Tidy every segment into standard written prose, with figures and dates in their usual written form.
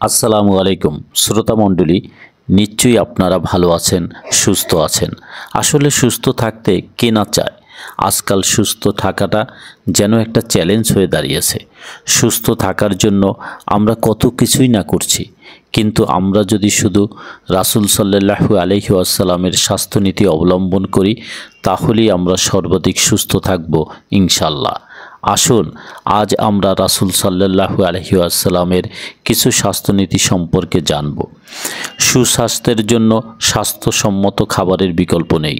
আসসালামু আলাইকুম শ্রোতা মণ্ডলী, নিশ্চয়ই আপনারা ভালো আছেন, সুস্থ আছেন। আসলে সুস্থ থাকতে কে না চায়। আজকাল সুস্থ থাকাটা যেন একটা চ্যালেঞ্জ হয়ে দাঁড়িয়েছে। সুস্থ থাকার জন্য আমরা কত কিছুই না করছি, কিন্তু আমরা যদি শুধু রাসূল সাল্লাল্লাহু আলাইহি ওয়াসাল্লামের স্বাস্থ্যনীতি অবলম্বন করি, তাহলেই আমরা সর্বাধিক সুস্থ থাকব ইনশাআল্লাহ। আসুন আজ আমরা রাসূল সাল্লাল্লাহু আলাইহি ওয়াসাল্লামের কিছু স্বাস্থ্যনীতি সম্পর্কে জানব। সুস্বাস্থ্যের জন্য স্বাস্থ্যসম্মত খাবারের বিকল্প নেই।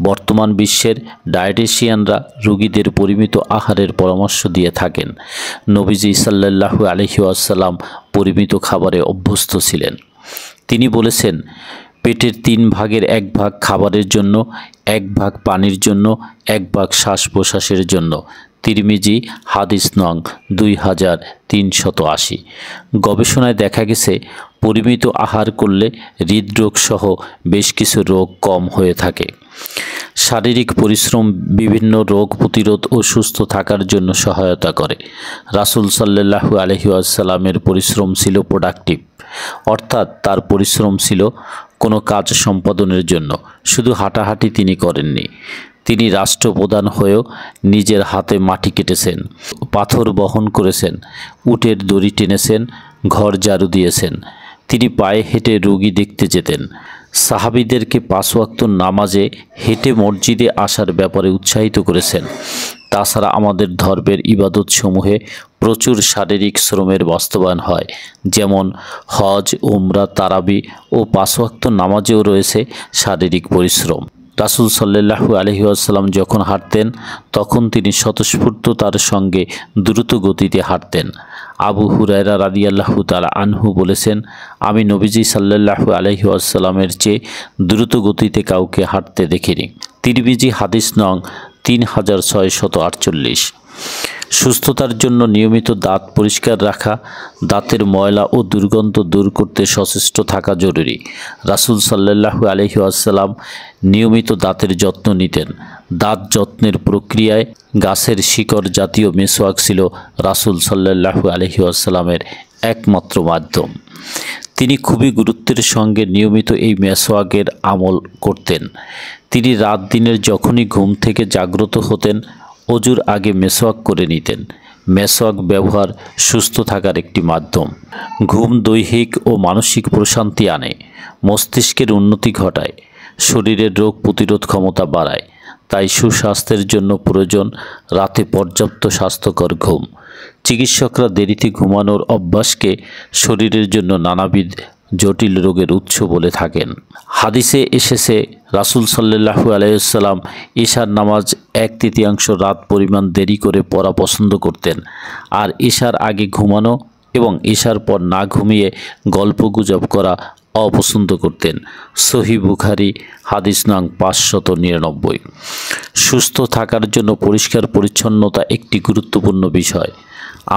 বর্তমান বিশ্বের ডায়েটিশিয়ানরা রোগীদের পরিমিত আহারের পরামর্শ দিয়ে থাকেন। নবীজি সাল্লাল্লাহু আলাইহি ওয়াসাল্লাম পরিমিত খাবারে অভ্যস্ত ছিলেন। তিনি বলেছেন, পেটের ৩ ভাগের ১ ভাগ খাবারের জন্য, ১ ভাগ পানির জন্য, ১ ভাগ শ্বাস প্রশ্বাসের জন্য। তিরমিজি হাদিস নং 2380। গবেষণায় দেখা গেছে, পরিমিত আহার করলে হৃদরোগ সহ বেশ কিছু রোগ কম হয়ে থাকে। শারীরিক পরিশ্রম বিভিন্ন রোগ প্রতিরোধ ও সুস্থ থাকার জন্য সহায়তা করে। রাসূল সাল্লাল্লাহু আলাইহি ওয়াসাল্লামের পরিশ্রম ছিল প্রোডাক্টিভ, অর্থাৎ তার পরিশ্রম ছিল কোনো কাজ সম্পাদনের জন্য। শুধু হাঁটাহাঁটি তিনি করেননি, তিনি রাষ্ট্রপ্রধান হয়েও নিজের হাতে মাটি কেটেছেন, পাথর বহন করেছেন, উটের দড়ি টেনেছেন, ঘর ঝাড়ু দিয়েছেন। তিনি পায়ে হেঁটে রোগী দেখতে যেতেন। সাহাবীদেরকে 5 ওয়াক্ত নামাজে হেঁটে মসজিদে আসার ব্যাপারে উৎসাহিত করেছেন। তাছাড়া আমাদের ধর্মের ইবাদতসমূহে প্রচুর শারীরিক শ্রমের বাস্তবায়ন হয়, যেমন হজ, উমরা, তারাবি ও 5 ওয়াক্ত নামাজেও রয়েছে শারীরিক পরিশ্রম। রাসূল সাল্লাল্লাহু আলাইহি ওয়াসাল্লাম যখন হাঁটতেন, তখন তিনি স্বতঃস্ফূর্ততার সঙ্গে দ্রুত গতিতে হাঁটতেন। আবু হুরায়রা রাদিয়াল্লাহু তাআলা আনহু বলেছেন, আমি নবীজি সাল্লাল্লাহু আলাইহি ওয়াসাল্লামের চেয়ে দ্রুত গতিতে কাউকে হাঁটতে দেখিনি। তিরমিজি হাদিস নং 3648। সুস্থতার জন্য নিয়মিত দাঁত পরিষ্কার রাখা, দাঁতের ময়লা ও দুর্গন্ধ দূর করতে সচেষ্ট থাকা জরুরি। রাসূল সাল্লাল্লাহু আলাইহি ওয়াসাল্লাম নিয়মিত দাঁতের যত্ন নিতেন। দাঁত যত্নের প্রক্রিয়ায় গাছের শিকড় জাতীয় মেসওয়াক ছিল রাসূল সাল্লাল্লাহু আলাইহি ওয়াসাল্লামের একমাত্র মাধ্যম। তিনি খুবই গুরুত্বের সঙ্গে নিয়মিত এই মেসওয়াকের আমল করতেন। তিনি রাত দিনের যখনই ঘুম থেকে জাগ্রত হতেন, অজুর আগে মেসওয়াক করে নিতেন। মেসওয়াক ব্যবহার সুস্থ থাকার একটি মাধ্যম। ঘুম দৈহিক ও মানসিক প্রশান্তি আনে, মস্তিষ্কের উন্নতি ঘটায়, শরীরের রোগ প্রতিরোধ ক্ষমতা বাড়ায়। তাই সুস্বাস্থ্যের জন্য প্রয়োজন রাতে পর্যাপ্ত স্বাস্থ্যকর ঘুম। চিকিৎসকরা দেরিতে ঘুমানোর অভ্যাসকে শরীরের জন্য নানাবিধ জটিল রোগের উৎস বলে থাকেন। হাদিসে এসেছে, রাসূল সাল্লাল্লাহু আলাইহি ওয়াসাল্লাম ঈশার নামাজ 1/3 রাত পরিমাণ দেরি করে পড়া পছন্দ করতেন, আর ঈশার আগে ঘুমানো এবং ঈশার পর না ঘুমিয়ে গল্পগুজব করা অপছন্দ করতেন। সহিহ বুখারী হাদিস নং 599। সুস্থ থাকার জন্য পরিষ্কার পরিচ্ছন্নতা একটি গুরুত্বপূর্ণ বিষয়।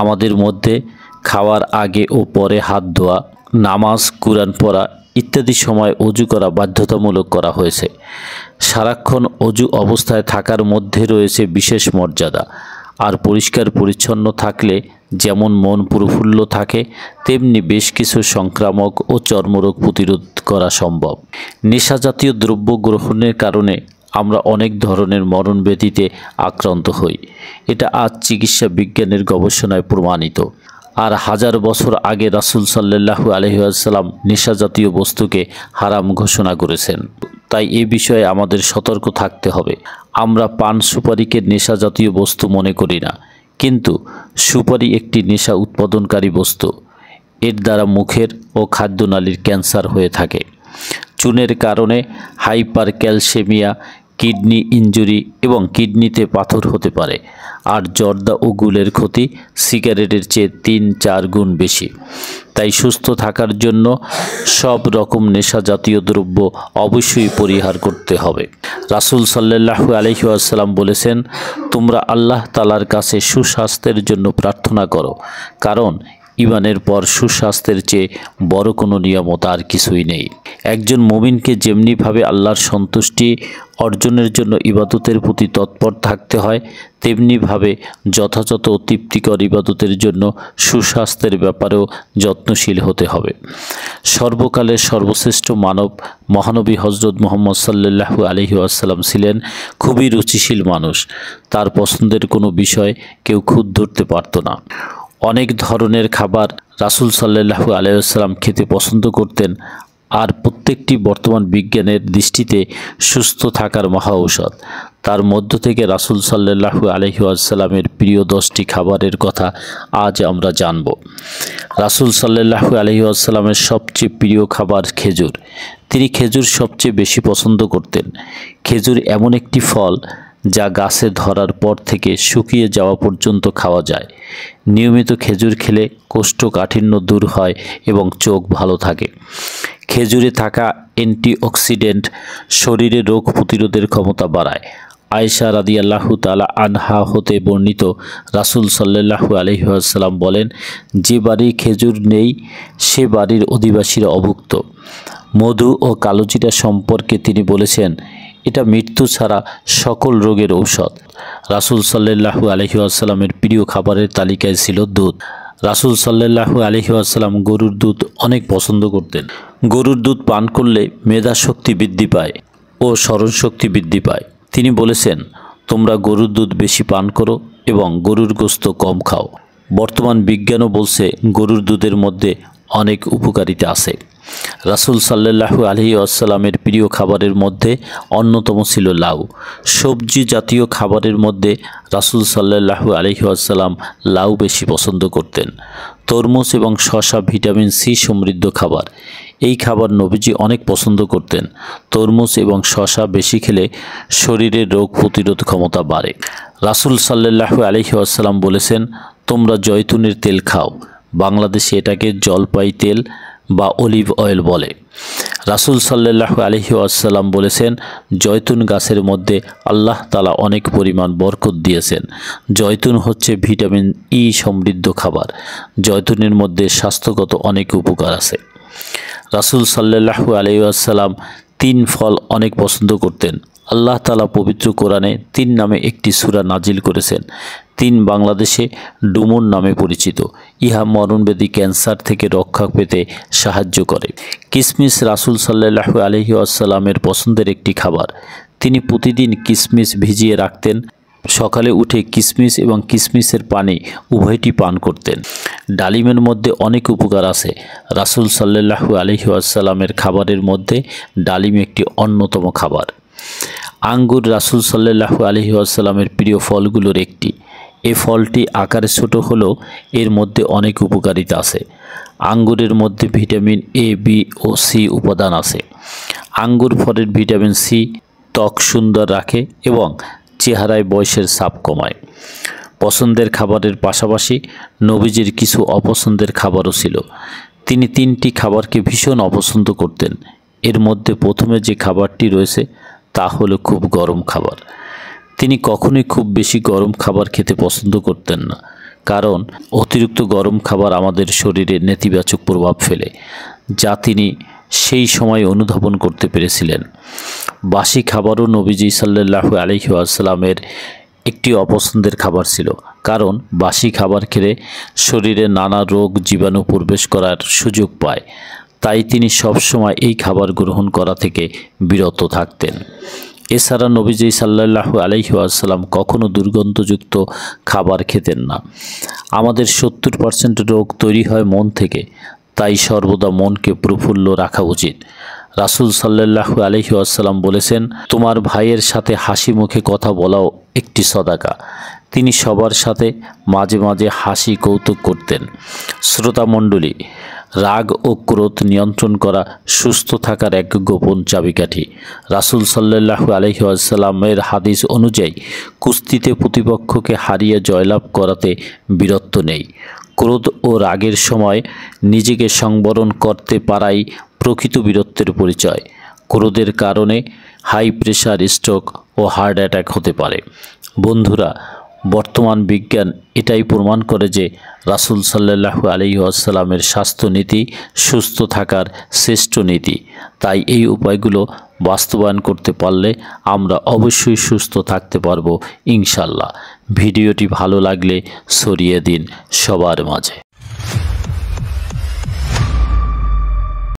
আমাদের মধ্যে খাওয়ার আগে ও পরে হাত ধোয়া, নামাজ, কুরআন পড়া ইত্যাদি সময় অজু করা বাধ্যতামূলক করা হয়েছে। সারাক্ষণ অজু অবস্থায় থাকার মধ্যে রয়েছে বিশেষ মর্যাদা। আর পরিষ্কার পরিচ্ছন্ন থাকলে যেমন মন প্রফুল্ল থাকে, তেমনি বেশ কিছু সংক্রামক ও চর্মরোগ প্রতিরোধ করা সম্ভব। নেশাজাতীয় দ্রব্য গ্রহণের কারণে আমরা অনেক ধরনের মরণব্যাধিতে আক্রান্ত হই। এটা আজ চিকিৎসা বিজ্ঞানের গবেষণায় প্রমাণিত। আর 1000 বছর আগে রাসূল সাল্লাল্লাহু আলাইহি ওয়াসাল্লাম নেশাজাতীয় বস্তুকে হারাম ঘোষণা করেছেন। তাই এ বিষয়ে আমাদের সতর্ক থাকতে হবে। আমরা পান সুপারিকে নেশাজাতীয় বস্তু মনে করি না, কিন্তু সুপারি একটি নেশা উৎপাদনকারী বস্তু। এর দ্বারা মুখের ও খাদ্যনালীর ক্যান্সার হয়ে থাকে। চুনের কারণে হাইপার ক্যালসেমিয়া, কিডনি ইনজুরি এবং কিডনিতে পাথর হতে পারে। আর জর্দা ও গুলের ক্ষতি সিগারেটের চেয়ে 3-4 গুণ বেশি। তাই সুস্থ থাকার জন্য সব রকম নেশাজাতীয় দ্রব্য অবশ্যই পরিহার করতে হবে। রাসূল সাল্লাল্লাহু আলাইহি ওয়াসাল্লাম বলেছেন, তোমরা আল্লাহ তাআলার কাছে সুস্বাস্থ্যের জন্য প্রার্থনা করো, কারণ ঈমানের পর সুস্বাস্থ্যের চেয়ে বড় কোনো নিয়ামত আর কিছুই নেই। একজন মুমিনকে যেমনিভাবে আল্লাহর সন্তুষ্টি অর্জনের জন্য ইবাদতের প্রতি তৎপর থাকতে হয়, তেমনিভাবে যথাযথ তৃপ্তিকর ইবাদতের জন্য সুস্বাস্থ্যের ব্যাপারেও যত্নশীল হতে হবে। সর্বকালের সর্বশ্রেষ্ঠ মানব মহানবী হজরত মুহাম্মদ সাল্লাল্লাহু আলাইহি ওয়াসাল্লাম ছিলেন খুবই রুচিশীল মানুষ। তার পছন্দের কোনো বিষয় কেউ খুঁত ধরতে পারত না। অনেক ধরনের খাবার রাসূল সাল্লাল্লাহু আলাইহি ওয়াসাল্লাম খেতে পছন্দ করতেন, আর প্রত্যেকটি বর্তমান বিজ্ঞানের দৃষ্টিতে সুস্থ থাকার মহা ঔষধ। তার মধ্য থেকে রাসূল সাল্লাল্লাহু আলাইহি ওয়াসাল্লামের প্রিয় 10টি খাবারের কথা আজ আমরা জানব। রাসূল সাল্লাল্লাহু আলাইহি ওয়াসাল্লামের সবচেয়ে প্রিয় খাবার খেজুর। তিনি খেজুর সবচেয়ে বেশি পছন্দ করতেন। খেজুর এমন একটি ফল যা গাছে ধরার পর থেকে শুকিয়ে যাওয়া পর্যন্ত খাওয়া যায়। নিয়মিত খেজুর খেলে কোষ্ঠকাঠিন্য দূর হয় এবং চোখ ভালো থাকে। খেজুরে থাকা অ্যান্টিঅক্সিডেন্ট শরীরে রোগ প্রতিরোধের ক্ষমতা বাড়ায়। আয়েশা রাদিয়াল্লাহু তাআলা আনহা হতে বর্ণিত, রাসূল সাল্লাল্লাহু আলাইহি ওয়াসাল্লাম বলেন, যে বাড়ি খেজুর নেই সে বাড়ির অধিবাসীরা অভুক্ত। মধু ও কালোজিরা সম্পর্কে তিনি বলেছেন, এটা মৃত্যু ছাড়া সকল রোগের ঔষধ। রাসূল সাল্লাল্লাহু আলাইহি ওয়াসাল্লামের প্রিয় খাবারের তালিকায় ছিল দুধ। রাসূল সাল্লাল্লাহু আলাইহি ওয়াসাল্লাম গরুর দুধ অনেক পছন্দ করতেন। গরুর দুধ পান করলে মেধাশক্তি বৃদ্ধি পায় ও স্মরণশক্তি বৃদ্ধি পায়। তিনি বলেছেন, তোমরা গরুর দুধ বেশি পান করো এবং গরুর গোশত কম খাও। বর্তমান বিজ্ঞানও বলছে গরুর দুধের মধ্যে অনেক উপকারিতা আছে। রাসূল সাল্লাল্লাহু আলাইহি ওয়াসাল্লামের প্রিয় খাবারের মধ্যে অন্যতম ছিল লাউ। সবজি জাতীয় খাবারের মধ্যে রাসূল সাল্লাল্লাহু আলাইহি ওয়াসাল্লাম লাউ বেশি পছন্দ করতেন। তরমুজ এবং শসা ভিটামিন সি সমৃদ্ধ খাবার। এই খাবার নবীজি অনেক পছন্দ করতেন। তরমুজ এবং শসা বেশি খেলে শরীরের রোগ প্রতিরোধ ক্ষমতা বাড়ে। রাসূল সাল্লাল্লাহু আলাইহি ওয়াসাল্লাম বলেছেন, তোমরা জয়তুনের তেল খাও। বাংলাদেশে এটাকে জলপাই তেল বা অলিভ অয়েল বলে। রাসূল সাল্লাল্লাহু আলাইহি ওয়াসাল্লাম বলেছেন, জয়তুন গাছের মধ্যে আল্লাহ তাআলা অনেক পরিমাণ বরকত দিয়েছেন। জয়তুন হচ্ছে ভিটামিন ই সমৃদ্ধ খাবার। জয়তুনের মধ্যে স্বাস্থ্যগত অনেক উপকার আছে। রাসূল সাল্লাল্লাহু আলাইহি ওয়াসাল্লাম 3 ফল অনেক পছন্দ করতেন। আল্লাহ তাআলা পবিত্র কোরআনে 3 নামে একটি সূরা নাজিল করেছেন। 3 বাংলাদেশে ডুমুর নামে পরিচিত। ইহা মরণব্যাধি ক্যান্সার থেকে রক্ষা পেতে সাহায্য করে। কিশমিশ রাসূল সাল্লাল্লাহু আলাইহি ওয়াসাল্লামের পছন্দের একটি খাবার। তিনি প্রতিদিন কিশমিশ ভিজিয়ে রাখতেন। সকালে উঠে কিশমিশ এবং কিশমিশের পানি উভয়টি পান করতেন। ডালিমের মধ্যে অনেক উপকার আছে। রাসূল সাল্লাল্লাহু আলাইহি ওয়াসাল্লামের খাবারের মধ্যে ডালিম একটি অন্যতম খাবার। আঙ্গুর রাসূল সাল্লাল্লাহু আলাইহি ওয়াসাল্লামের প্রিয় ফলগুলোর একটি। এই ফলটি আকারে ছোট হলেও এর মধ্যে অনেক উপকারিতা আছে। আঙ্গুরের মধ্যে ভিটামিন এ, বি ও সি উপাদান আছে। আঙ্গুর ফলের ভিটামিন সি ত্বক সুন্দর রাখে এবং চেহারায় বয়সের ছাপ কমায়। পছন্দের খাবারের পাশাপাশি নবীজির কিছু অপছন্দের খাবারও ছিল। তিনি 3টি খাবারকে ভীষণ অপছন্দ করতেন। এর মধ্যে প্রথমে যে খাবারটি রয়েছে তা হলো খুব গরম খাবার। তিনি কখনোই খুব বেশি গরম খাবার খেতে পছন্দ করতেন না, কারণ অতিরিক্ত গরম খাবার আমাদের শরীরে নেতিবাচক প্রভাব ফেলে, যা তিনি সেই সময় অনুধাবন করতে পেরেছিলেন। বাসি খাবারও নবীজি সাল্লাল্লাহু আলাইহি ওয়াসাল্লামের একটি অপছন্দের খাবার ছিল, কারণ বাসি খাবার খেলে শরীরে নানা রোগ জীবাণু প্রবেশ করার সুযোগ পায়। তাই তিনি সবসময় এই খাবার গ্রহণ করা থেকে বিরত থাকতেন। এছাড়া নবীজি সাল্লাল্লাহু আলাইহি ওয়াসাল্লাম কখনো দুর্গন্ধযুক্ত খাবার খেতেন না। আমাদের 70% রোগ তৈরি হয় মন থেকে, তাই সর্বদা মনকে প্রফুল্ল রাখা উচিত। রাসূল সাল্লাল্লাহু আলাইহি ওয়াসাল্লাম বলেছেন, তোমার ভাইয়ের সাথে হাসি মুখে কথা বলাও একটি সদাকা। তিনি সবার সাথে মাঝে মাঝে হাসি কৌতুক করতেন। শ্রোতামণ্ডলী, রাগ ও ক্রোধ নিয়ন্ত্রণ করা সুস্থ থাকার এক গোপন চাবিকাঠি। রাসূল সাল্লাল্লাহু আলাইহি ওয়াসাল্লামের হাদিস অনুযায়ী কুস্তিতে প্রতিপক্ষকে হারিয়ে জয়লাভ করাতে বীরত্ব নেই। ক্রোধ ও রাগের সময় নিজেকে সংবরণ করতে পারাই প্রকৃত বীরত্বের পরিচয়। ক্রোধের কারণে হাই প্রেশার, স্ট্রোক ও হার্ট অ্যাটাক হতে পারে। বন্ধুরা, বর্তমান বিজ্ঞান এটাই প্রমাণ করে যে রাসূল সাল্লাল্লাহু আলাইহি ওয়াসাল্লামের স্বাস্থ্যনীতি সুস্থ থাকার শ্রেষ্ঠ নীতি। তাই এই উপায়গুলো বাস্তবায়ন করতে পারলে আমরা অবশ্যই সুস্থ থাকতে পারবো ইনশাআল্লাহ। ভিডিওটি ভালো লাগলে ছড়িয়ে দিন সবার মাঝে।